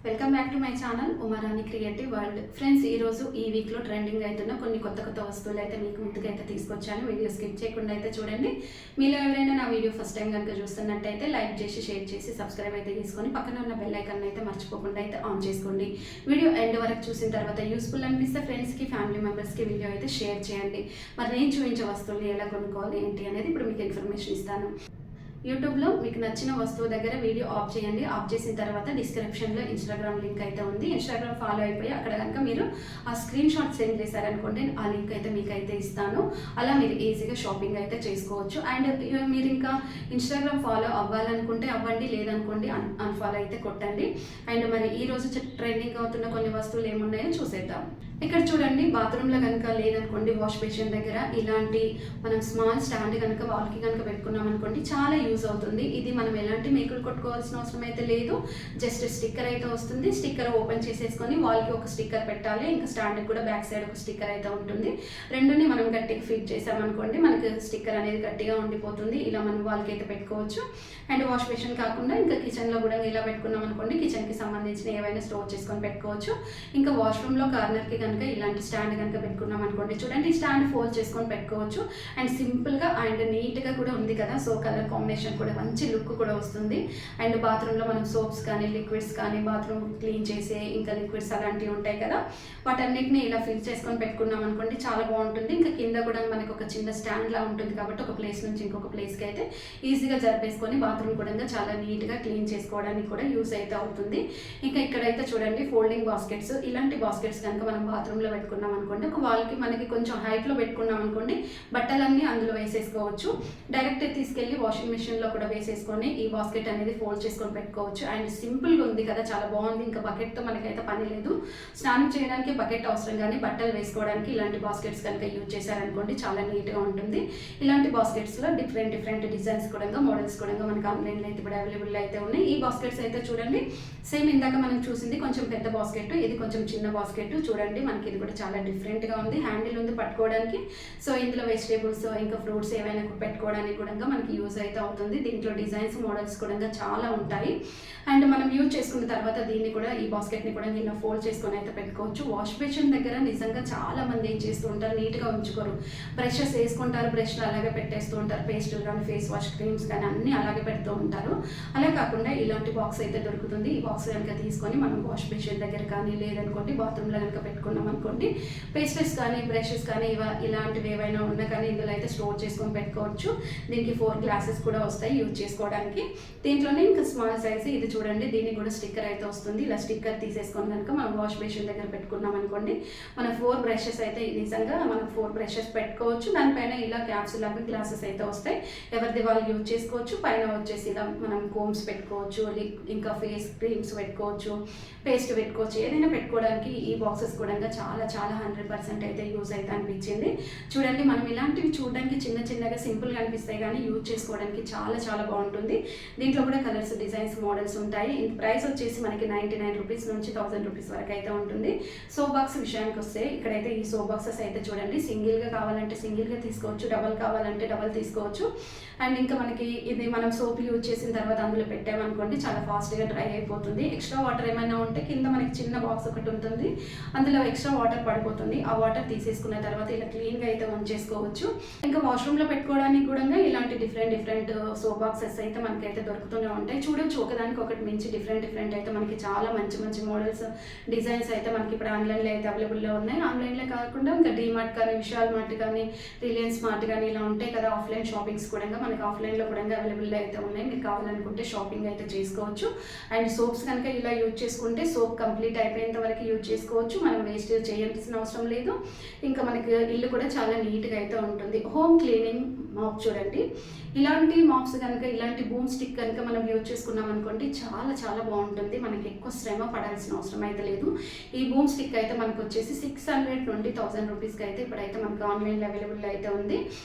Welcome back to my channel Uma Rani creative world. Friends, ఈరోజు ఈ వీక్లో ట్రెండింగ్ అవుతున్న కొన్ని కొత్త వస్తువులు అయితే మీకు ముందుకైతే తీసుకొచ్చాను. వీడియో స్కిప్ చేయకుండా అయితే చూడండి. మీలో ఎవరైనా నా వీడియో ఫస్ట్ టైం కనుక చూస్తున్నట్టయితే లైక్ చేసి షేర్ చేసి సబ్స్క్రైబ్ అయితే చేసుకొని పక్కన ఉన్న బెల్ ఐకాన్ అయితే మర్చిపోకుండా అయితే ఆన్ చేసుకోండి. వీడియో ఎండ్ వరకు చూసిన తర్వాత యూస్ఫుల్ అనిపిస్తే ఫ్రెండ్స్కి ఫ్యామిలీ మెంబర్స్కి వీడియో అయితే షేర్ చేయండి. మరి నేను చూపించే వస్తువులు ఎలా కొనుక్కోవాలి ఏంటి అనేది ఇప్పుడు మీకు ఇన్ఫర్మేషన్ ఇస్తాను. యూట్యూబ్లో మీకు నచ్చిన వస్తువు దగ్గర వీడియో ఆఫ్ చేయండి. ఆఫ్ చేసిన తర్వాత డిస్క్రిప్షన్లో ఇన్స్టాగ్రామ్ లింక్ అయితే ఉంది. ఇన్స్టాగ్రామ్ ఫాలో అయిపోయి అక్కడ కనుక మీరు ఆ స్క్రీన్ షాట్ సెండ్ చేశారనుకోండి, ఆ లింక్ అయితే మీకు అయితే ఇస్తాను. అలా మీరు ఈజీగా షాపింగ్ అయితే చేసుకోవచ్చు. అండ్ మీరు ఇంకా ఇన్స్టాగ్రామ్ ఫాలో అవ్వాలనుకుంటే అవ్వండి, లేదనుకోండి అన్ఫాలో అయితే కొట్టండి. అండ్ మరి ఈరోజు ట్రెండింగ్ అవుతున్న కొన్ని వస్తువులు ఏమున్నాయో చూసేద్దాం. ఇక్కడ చూడండి, బాత్రూంలో కనుక లేదనుకోండి వాష్ బేసిన్ దగ్గర ఇలాంటి మనం స్మాల్ స్టాండ్ కనుక వాల్కి కనుక పెట్టుకున్నాం అనుకోండి చాలా యూజ్ అవుతుంది. ఇది మనం ఎలాంటి మేకులు కొట్టుకోవాల్సిన అవసరం అయితే లేదు. జస్ట్ స్టిక్కర్ అయితే వస్తుంది. స్టిక్కర్ ఓపెన్ చేసేసుకొని వాల్కి ఒక స్టిక్కర్ పెట్టాలి. ఇంకా స్టాండ్కి కూడా బ్యాక్ సైడ్ ఒక స్టిక్కర్ అయితే ఉంటుంది. రెండుని మనం గట్టిగా ఫిట్ చేసామనుకోండి మనకి స్టిక్కర్ అనేది గట్టిగా ఉండిపోతుంది. ఇలా మనం వాల్కి అయితే పెట్టుకోవచ్చు. అండ్ వాష్ బేసిన్ కాకుండా ఇంకా కిచెన్లో కూడా ఇలా పెట్టుకున్నాం అనుకోండి, కిచెన్కి సంబంధించిన ఏవైనా స్టోర్ చేసుకొని పెట్టుకోవచ్చు. ఇంకా వాష్రూమ్లో కార్నర్కి కనుక ఇలాంటి స్టాండ్ కనుక పెట్టుకున్నాం అనుకోండి, చూడండి ఈ స్టాండ్ ఫోల్డ్ చేసుకొని పెట్టుకోవచ్చు. అండ్ సింపుల్గా అండ్ నీట్గా కూడా ఉంది కదా. సో కలర్ కాంబినేషన్ కూడా మంచి లుక్ కూడా వస్తుంది. అండ్ బాత్రూంలో మనం సోప్స్ కానీ లిక్విడ్స్ కానీ బాత్రూమ్ క్లీన్ చేసే ఇంకా లిక్విడ్స్ అలాంటివి ఉంటాయి కదా, వాటన్నిటిని ఇలా ఫిల్ చేసుకొని పెట్టుకున్నాం అనుకోండి చాలా బాగుంటుంది. ఇంకా కింద కూడా మనకు ఒక చిన్న స్టాండ్ లా ఉంటుంది కాబట్టి ఒక ప్లేస్ నుంచి ఇంకొక ప్లేస్కి అయితే ఈజీగా జరిపేసుకొని బాత్రూమ్ కూడా చాలా నీట్గా క్లీన్ చేసుకోవడానికి కూడా యూజ్ అయితే అవుతుంది. ఇంకా ఇక్కడైతే చూడండి ఫోల్డింగ్ బాస్కెట్స్. ఇలాంటి బాస్కెట్స్ కనుక మనం బాత్రూంలో పెట్టుకున్నాం అనుకోండి, ఒక వాల్కి మనకి కొంచెం హైట్లో పెట్టుకున్నాం అనుకోండి, బట్టలన్నీ అందులో వేసేసుకోవచ్చు. డైరెక్ట్ తీసుకెళ్ళి వాషింగ్ మిషన్లో కూడా వేసేసుకొని ఈ బాస్కెట్ అనేది ఫోల్డ్ చేసుకొని పెట్టుకోవచ్చు. అండ్ సింపుల్గా ఉంది కదా, చాలా బాగుంది. ఇంకా బకెట్తో మనకైతే పని లేదు. స్నానం చేయడానికి బకెట్ అవసరం, కానీ బట్టలు వేసుకోవడానికి ఇలాంటి బాస్కెట్స్ కనుక యూజ్ చేశారనుకోండి చాలా నీట్గా ఉంటుంది. ఇలాంటి బాస్కెట్స్లో డిఫరెంట్ డిజైన్స్ కూడా మోడల్స్ కూడా మనకి ఆన్లైన్లో అయితే ఇప్పుడు అవైలబుల్ అయితే ఉన్నాయి. ఈ బాస్కెట్స్ అయితే చూడండి సేమ్ ఇందాక మనం చూసింది కొంచెం పెద్ద బాస్కెట్, ఇది కొంచెం చిన్న బాస్కెట్. చూడండి మనకి ఇది కూడా చాలా డిఫరెంట్గా ఉంది. హ్యాండిల్ ఉంది పట్టుకోవడానికి. సో ఇందులో వెజిటేబుల్స్ ఇంకా ఫ్రూట్స్ ఏవైనా పెట్టుకోవడానికి కూడా మనకి యూజ్ అయితే అవుతుంది. దీంట్లో డిజైన్స్ మోడల్స్ కూడా చాలా ఉంటాయి. అండ్ మనం యూజ్ చేసుకున్న తర్వాత దీన్ని కూడా ఈ బాస్కెట్ని కూడా ఇలా ఫోల్డ్ చేసుకొని అయితే పెట్టుకోవచ్చు. వాష్ బేసిన్ దగ్గర నిజంగా చాలా మంది ఏం చేస్తూ ఉంటారు, నీట్గా ఉంచుకోరు. బ్రషెస్ వేసుకుంటారు, బ్రష్లు అలాగే పెట్టేస్తూ ఉంటారు. పేస్టులు కానీ ఫేస్ వాష్ క్రీమ్స్ కానీ అన్నీ అలాగే పెడుతూ ఉంటారు. అలా కాకుండా ఇలాంటి బాక్స్ అయితే దొరుకుతుంది. ఈ బాక్స్ కనుక తీసుకొని మనం వాష్ బేసిన్ దగ్గర కానీ లేదనుకోండి బాత్రూంలో కనుక పెట్టుకున్నాం అనుకోండి, పేస్టెస్ కానీ బ్రషెస్ కానీ ఇలాంటివి ఏవైనా ఉన్నా కానీ ఇందులో అయితే స్టోర్ చేసుకొని పెట్టుకోవచ్చు. దీనికి 4 గ్లాసెస్ కూడా వస్తాయి యూజ్ చేసుకోవడానికి. దీంట్లోనే ఇంకా స్మాల్ సైజ్ ఇది చూడండి, దీనికి కూడా స్టిక్కర్ అయితే వస్తుంది. ఇలా స్టిక్కర్ తీసేసుకొని కనుక మనం వాష్ బేసిన్ దగ్గర పెట్టుకున్నాం అనుకోండి, మన 4 బ్రషెస్ అయితే నిజంగా మనం 4 బ్రషెస్ పెట్టుకోవచ్చు. దానిపైన ఇలా క్యాప్స్ లాగా గ్లాసెస్ అయితే వస్తాయి. ఎవరిది వాళ్ళు యూజ్ చేసుకోవచ్చు. పైన వచ్చేసి ఇలా మనం కోమ్స్ పెట్టుకోవచ్చు, ఇంకా ఫేస్ క్రీమ్స్ పెట్టుకోవచ్చు, పేస్ట్ పెట్టుకోవచ్చు. ఏదైనా పెట్టుకోవడానికి ఈ బాక్సెస్ కూడా చాలా 100% అయితే యూజ్ అయితే అనిపించింది. చూడండి మనం ఇలాంటివి చూడడానికి చిన్నగా సింపుల్గా అనిపిస్తాయి, కానీ యూజ్ చేసుకోవడానికి చాలా బాగుంటుంది. దీంట్లో కూడా కలర్స్ డిజైన్స్ మోడల్స్ ఉంటాయి. ప్రైస్ వచ్చేసి మనకి 99 రూపీస్ నుంచి 1000 రూపీస్ వరకు అయితే ఉంటుంది. సోప్ బాక్స్ విషయానికి వస్తే ఇక్కడైతే ఈ సోప్ బాక్సెస్ అయితే చూడండి సింగిల్గా కావాలంటే సింగిల్గా తీసుకోవచ్చు, డబల్ కావాలంటే డబల్ తీసుకోవచ్చు. అండ్ ఇంకా మనకి ఇది మనం సోప్ యూజ్ చేసిన తర్వాత అందులో పెట్టామనుకోండి చాలా ఫాస్ట్గా డ్రై అయిపోతుంది. ఎక్స్ట్రా వాటర్ ఏమైనా ఉంటే కింద మనకి చిన్న బాక్స్ ఒకటి ఉంటుంది, అందులో ఎక్స్ట్రా వాటర్ పడిపోతుంది. ఆ వాటర్ తీసేసుకున్న తర్వాత ఇలా క్లీన్గా అయితే ఉంచేసుకోవచ్చు. ఇంకా వాష్రూమ్లో పెట్టుకోవడానికి కూడా ఇలాంటి డిఫరెంట్ సోప్ బాక్సెస్ అయితే మనకైతే దొరుకుతూనే ఉంటాయి. చూడొచ్చు ఒకదానికి ఒకటి మించి డిఫరెంట్ అయితే మనకి చాలా మంచి మోడల్స్ డిజైన్స్ అయితే మనకి ఇప్పుడు ఆన్లైన్లో అయితే అవైలబుల్లో ఉన్నాయి. ఆన్లైన్లో కాకుండా ఇంకా డీమార్ట్ కానీ విశాల్ మార్ట్ కానీ రిలయన్స్ మార్ట్ కానీ ఇలా ఉంటాయి కదా, ఆఫ్లైన్ షాపింగ్స్ కూడా మనకి ఆఫ్లైన్లో కూడా అవైలబుల్లో అయితే ఉన్నాయి. మీకు కావాలనుకుంటే షాపింగ్ అయితే చేసుకోవచ్చు. అండ్ సోప్స్ కనుక ఇలా యూజ్ చేసుకుంటే సోప్ కంప్లీట్ అయిపోయేంత వరకు యూజ్ చేసుకోవచ్చు. మనం వేస్ట్ చేయాల్సిన అవసరం లేదు. ఇంకా మనకి ఇల్లు కూడా చాలా నీట్గా అయితే ఉంటుంది. హోమ్ క్లీనింగ్ మాప్ చూడండి, ఇలాంటి మాప్స్ కనుక ఇలాంటి బూమ్ స్టిక్ కనుక మనం యూజ్ చేసుకున్నాం అనుకోండి చాలా బాగుంటుంది. మనకి ఎక్కువ శ్రమ పడాల్సిన అవసరం అయితే లేదు. ఈ బూమ్ స్టిక్ అయితే మనకు వచ్చేసి 600 నుండి 1000 రూపీస్కి అయితే ఇప్పుడైతే మనకి ఆన్లైన్లో అవైలబుల్ అయితే ఉంది.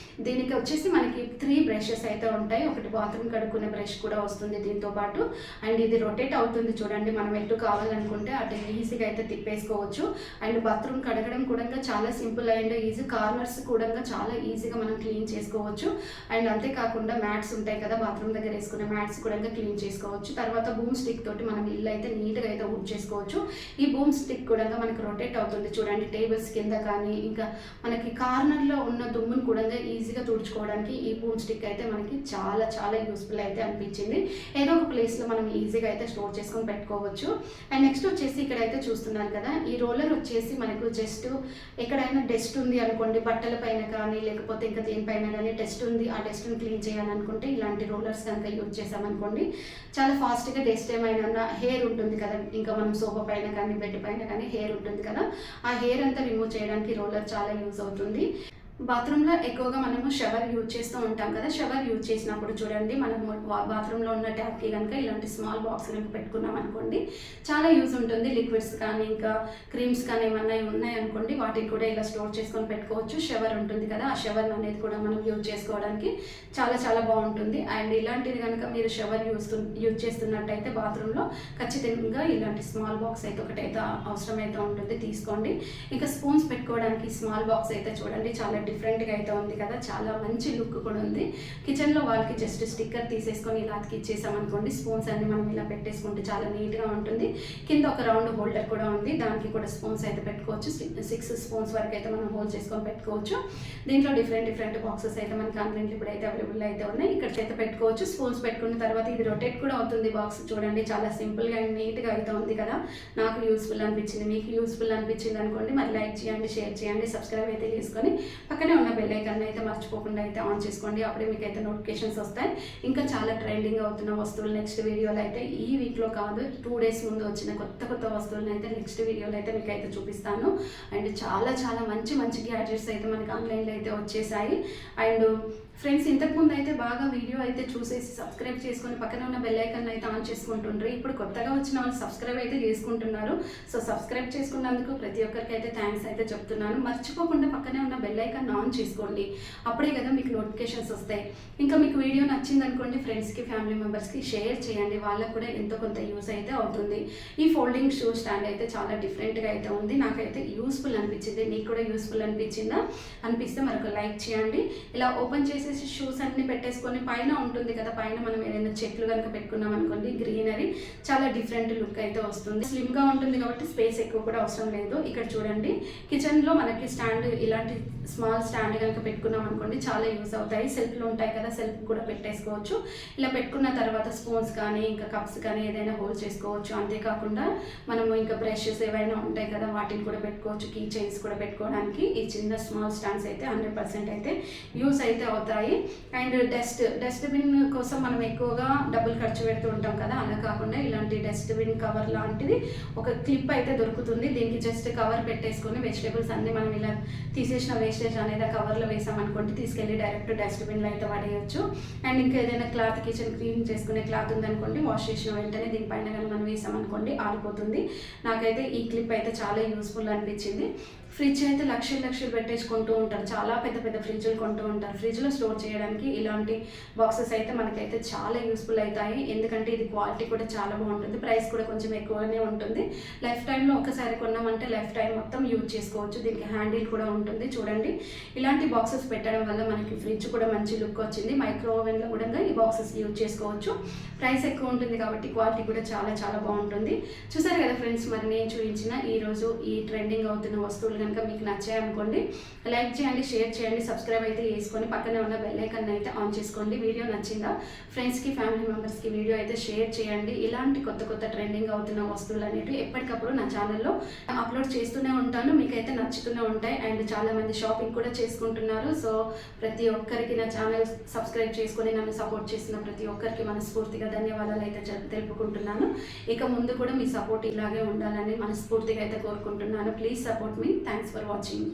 దీనికి వచ్చేసి మనకి 3 బ్రషెస్ అయితే ఉంటాయి. ఒకటి బాత్రూమ్ కడుక్కునే బ్రష్ కూడా వస్తుంది దీంతో పాటు. అండ్ ఇది రొటేట్ అవుతుంది చూడండి, మనం ఎటు కావాలనుకుంటే అటు ఈజీగా అయితే తిప్పేసుకోవచ్చు. అండ్ బాత్రూమ్ కడగడం కూడా చాలా సింపుల్ అండ్ ఈజీ. కార్నర్స్ కూడా చాలా ఈజీగా మనం క్లీన్ చేసుకోవచ్చు. చేసుకోవచ్చు. అండ్ అంతేకాకుండా మ్యాట్స్ ఉంటాయి కదా, బాత్రూమ్ దగ్గర వేసుకునే మ్యాట్స్ కూడా క్లీన్ చేసుకోవచ్చు. తర్వాత బూమ్ స్టిక్ తోటి మనం ఇల్లు అయితే నీట్గా అయితే వుడ్ చేసుకోవచ్చు. ఈ బూమ్ స్టిక్ కూడా మనకి రొటేట్ అవుతుంది చూడండి, టేబుల్స్ కింద కానీ ఇంకా మనకి కార్నర్లో ఉన్న దుమ్మును కూడా ఈజీగా తుడుచుకోవడానికి ఈ బూమ్ స్టిక్ అయితే మనకి చాలా చాలా యూస్ఫుల్ అయితే అనిపించింది. ఏదో ఒక ప్లేస్లో మనం ఈజీగా అయితే స్టోర్ చేసుకొని పెట్టుకోవచ్చు. అండ్ నెక్స్ట్ వచ్చేసి ఇక్కడైతే చూస్తున్నారు కదా, ఈ రోలర్ వచ్చేసి మనకు జస్ట్ ఎక్కడైనా డస్ట్ ఉంది అనుకోండి, బట్టల పైన కానీ లేకపోతే ఇంకా దేనిపైన కానీ డస్ట్ ఉంది, ఆ డస్ట్ని క్లీన్ చేయాలనుకుంటే ఇలాంటి రోలర్స్ కనుక యూజ్ చేసామనుకోండి చాలా ఫాస్ట్గా డస్ట్ ఏమైనా హెయిర్ ఉంటుంది కదా, ఇంకా మనం సోఫా పైన కానీ బెడ్ పైన కానీ హెయిర్ ఉంటుంది కదా, ఆ హెయిర్ అంతా రిమూవ్ చేయడానికి రోలర్ చాలా యూజ్ అవుతుంది. బాత్రూంలో ఎక్కువగా మనము షవర్ యూజ్ చేస్తూ ఉంటాం కదా, షవర్ యూజ్ చేసినప్పుడు చూడండి మనము బాత్రూంలో ఉన్న ట్యాప్కి కనుక ఇలాంటి స్మాల్ బాక్స్ కనుక పెట్టుకున్నాం అనుకోండి చాలా యూజ్ ఉంటుంది. లిక్విడ్స్ కానీ ఇంకా క్రీమ్స్ కానీ ఏమన్నా ఉన్నాయనుకోండి వాటిని కూడా ఇలా స్టోర్ చేసుకొని పెట్టుకోవచ్చు. షవర్ ఉంటుంది కదా, ఆ షవర్ అనేది కూడా మనం యూజ్ చేసుకోవడానికి చాలా చాలా బాగుంటుంది. అండ్ ఇలాంటిది కనుక మీరు షవర్ యూజ్ చేస్తున్నట్టయితే బాత్రూంలో ఖచ్చితంగా ఇలాంటి స్మాల్ బాక్స్ అయితే ఒకటైతే అవసరమైతే ఉంటుంది, తీసుకోండి. ఇంకా స్పూన్స్ పెట్టుకోవడానికి స్మాల్ బాక్స్ అయితే చూడండి చాలా డిఫరెంట్గా అయితే ఉంది కదా, చాలా మంచి లుక్ కూడా ఉంది. కిచెన్లో వాళ్ళకి జస్ట్ స్టిక్కర్ తీసేసుకొని ఇలా ఇచ్చేసామనుకోండి, స్పూన్స్ అన్ని మనం ఇలా పెట్టేసుకుంటే చాలా నీట్గా ఉంటుంది. కింద ఒక రౌండ్ హోల్డర్ కూడా ఉంది, దానికి కూడా స్పూన్స్ అయితే పెట్టుకోవచ్చు. 6 స్పూన్స్ వరకు అయితే మనం హోల్డ్ చేసుకొని పెట్టుకోవచ్చు. దీంట్లో డిఫరెంట్ బాక్సెస్ అయితే మనకి ఆన్లైన్లో ఇప్పుడైతే అవైలబుల్ అయితే ఉన్నాయి, ఇక్కడికైతే పెట్టుకోవచ్చు. స్పూన్స్ పెట్టుకున్న తర్వాత ఇది రొటేట్ కూడా అవుతుంది బాక్స్ చూడండి, చాలా సింపుల్గా అండ్ నీట్గా అయితే ఉంది కదా. నాకు యూస్ఫుల్ అనిపించింది, మీకు యూస్ఫుల్ అనిపించింది అనుకోండి మరి లైక్ చేయండి, షేర్ చేయండి, సబ్స్క్రైబ్ అయితే చేసుకొని పక్కనే ఉన్న బెల్ ఐకాన్ అయితే మర్చిపోకుండా అయితే ఆన్ చేసుకోండి, అప్పుడే మీకు అయితే నోటిఫికేషన్స్ వస్తాయి. ఇంకా చాలా ట్రెండింగ్ అవుతున్న వస్తువులు నెక్స్ట్ వీడియోలో అయితే ఈ వీక్లో కాదు 2 డేస్ ముందు వచ్చిన కొత్త వస్తువులను అయితే నెక్స్ట్ వీడియోలో అయితే మీకు అయితే చూపిస్తాను. అండ్ చాలా చాలా మంచి గ్యాడ్జెట్స్ అయితే మనకి ఆన్లైన్లో అయితే వచ్చేసాయి. అండ్ ఫ్రెండ్స్ ఇంతకుముందు అయితే బాగా వీడియో అయితే చూసేసి సబ్స్క్రైబ్ చేసుకొని పక్కన ఉన్న బెల్ ఐకాన్ అయితే ఆన్ చేసుకుంటుండ్రు. ఇప్పుడు కొత్తగా వచ్చిన వాళ్ళు సబ్స్క్రైబ్ అయితే చేసుకుంటున్నారు. సో సబ్స్క్రైబ్ చేసుకున్నందుకు ప్రతి ఒక్కరికి అయితే థ్యాంక్స్ అయితే చెప్తున్నాను. మర్చిపోకుండా పక్కనే ఉన్న బెల్ ఐకాన్ ఆన్ చేసుకోండి, అప్పుడే కదా మీకు నోటిఫికేషన్స్ వస్తాయి. ఇంకా మీకు వీడియో నచ్చింది అనుకోండి ఫ్రెండ్స్కి ఫ్యామిలీ మెంబర్స్కి షేర్ చేయండి, వాళ్ళకు కూడా ఎంతో కొంత యూస్ అయితే అవుతుంది. ఈ ఫోల్డింగ్ షూ స్టాండ్ అయితే చాలా డిఫరెంట్గా అయితే ఉంది, నాకైతే యూస్ఫుల్ అనిపించింది. మీకు కూడా యూస్ఫుల్ అనిపించిందా? అనిపిస్తే మరొక లైక్ చేయండి. ఇలా ఓపెన్ చేసి షూస్ అన్ని పెట్టేసుకొని పైన ఉంటుంది కదా, పైన మనం ఏదైనా చెట్లు కనుక పెట్టుకున్నాం అనుకోండి గ్రీనరీ చాలా డిఫరెంట్ లుక్ అయితే వస్తుంది. స్లిమ్గా ఉంటుంది కాబట్టి స్పేస్ ఎక్కువ కూడా అవసరం లేదు. ఇక్కడ చూడండి కిచెన్లో మనకి స్టాండ్, ఇలాంటి స్మాల్ స్టాండ్ కనుక పెట్టుకున్నాం అనుకోండి చాలా యూస్ అవుతాయి. సెల్ఫ్లు ఉంటాయి కదా, సెల్ఫ్ కూడా పెట్టేసుకోవచ్చు. ఇలా పెట్టుకున్న తర్వాత స్పూన్స్ కానీ ఇంకా కప్స్ కానీ ఏదైనా హోల్డ్ చేసుకోవచ్చు. అంతేకాకుండా మనము ఇంకా బ్రషెస్ ఏవైనా ఉంటాయి కదా వాటిని కూడా పెట్టుకోవచ్చు. కీ చైన్స్ కూడా పెట్టుకోవడానికి ఈ చిన్న స్మాల్ స్టాండ్స్ అయితే 100% అయితే యూస్ అయితే అవుతాయి. అండ్ డస్ట్బిన్ కోసం మనం ఎక్కువగా డబ్బులు ఖర్చు పెడుతూ ఉంటాం కదా, అలా కాకుండా ఇలాంటి డస్ట్బిన్ కవర్ లాంటిది ఒక క్లిప్ అయితే దొరుకుతుంది. దీనికి జస్ట్ కవర్ పెట్టేసుకొని వెజిటేబుల్స్ అన్ని మనం ఇలా తీసేసిన వేస్టేజ్ అనేది కవర్లో వేసామనుకోండి తీసుకెళ్ళి డైరెక్ట్ డస్ట్బిన్లో అయితే పడేయచ్చు. అండ్ ఇంకా ఏదైనా క్లాత్ కిచెన్ క్లీన్ చేసుకునే క్లాత్ ఉందనుకోండి, వాష్ చేసిన వెంటనే దీనిపైన కానీ మనం వేసామనుకోండి ఆరిపోతుంది. నాకైతే ఈ క్లిప్ అయితే చాలా యూస్ఫుల్ అనిపించింది. ఫ్రిడ్జ్ అయితే లక్షలు పెట్టేసుకుంటూ ఉంటారు, చాలా పెద్ద ఫ్రిడ్జ్లు కొంటూ ఉంటారు. ఫ్రిడ్జ్లో స్టోర్ చేయడానికి ఇలాంటి బాక్సెస్ అయితే మనకైతే చాలా యూస్ఫుల్ అవుతాయి, ఎందుకంటే ఇది క్వాలిటీ కూడా చాలా బాగుంటుంది, ప్రైస్ కూడా కొంచెం ఎక్కువగానే ఉంటుంది. లైఫ్ టైంలో ఒకసారి కొన్నామంటే లైఫ్ టైం మొత్తం యూజ్ చేసుకోవచ్చు. దీనికి హ్యాండిల్ కూడా ఉంటుంది చూడండి. ఇలాంటి బాక్సెస్ పెట్టడం వల్ల మనకి ఫ్రిడ్జ్ కూడా మంచి లుక్ వచ్చింది. మైక్రో ఓవెన్లో కూడా ఈ బాక్సెస్ యూజ్ చేసుకోవచ్చు. ప్రైస్ ఎక్కువ ఉంటుంది కాబట్టి క్వాలిటీ కూడా చాలా బాగుంటుంది. చూసారు కదా ఫ్రెండ్స్, మరి నేను చూపించిన ఈరోజు ఈ ట్రెండింగ్ అవుతున్న వస్తువులు కనుక మీకు నచ్చాయనుకోండి లైక్ చేయండి, షేర్ చేయండి, సబ్స్క్రైబ్ అయితే చేసుకొని పక్కనే ఉన్న బెల్ ఐకాన్ అయితే ఆన్ చేసుకోండి. వీడియో నచ్చిందా ఫ్రెండ్స్కి ఫ్యామిలీ మెంబర్స్కి వీడియో అయితే షేర్ చేయండి. ఇలాంటి కొత్త ట్రెండింగ్ అవుతున్న వస్తువులు అనేవి ఎప్పటికప్పుడు నా ఛానల్లో అప్లోడ్ చేస్తూనే ఉంటాను, మీకైతే నచ్చుతూనే ఉంటాయి. అండ్ చాలామంది షాపింగ్ కూడా చేసుకుంటున్నారు. సో ప్రతి ఒక్కరికి నా ఛానల్ సబ్స్క్రైబ్ చేసుకొని నన్ను సపోర్ట్ చేసిన ప్రతి ఒక్కరికి మనస్ఫూర్తిగా ధన్యవాదాలు అయితే తెలుపుకుంటున్నాను. ఇక ముందు కూడా మీ సపోర్ట్ ఇలాగే ఉండాలని మనస్ఫూర్తిగా అయితే కోరుకుంటున్నాను. Please support me. Thanks for watching.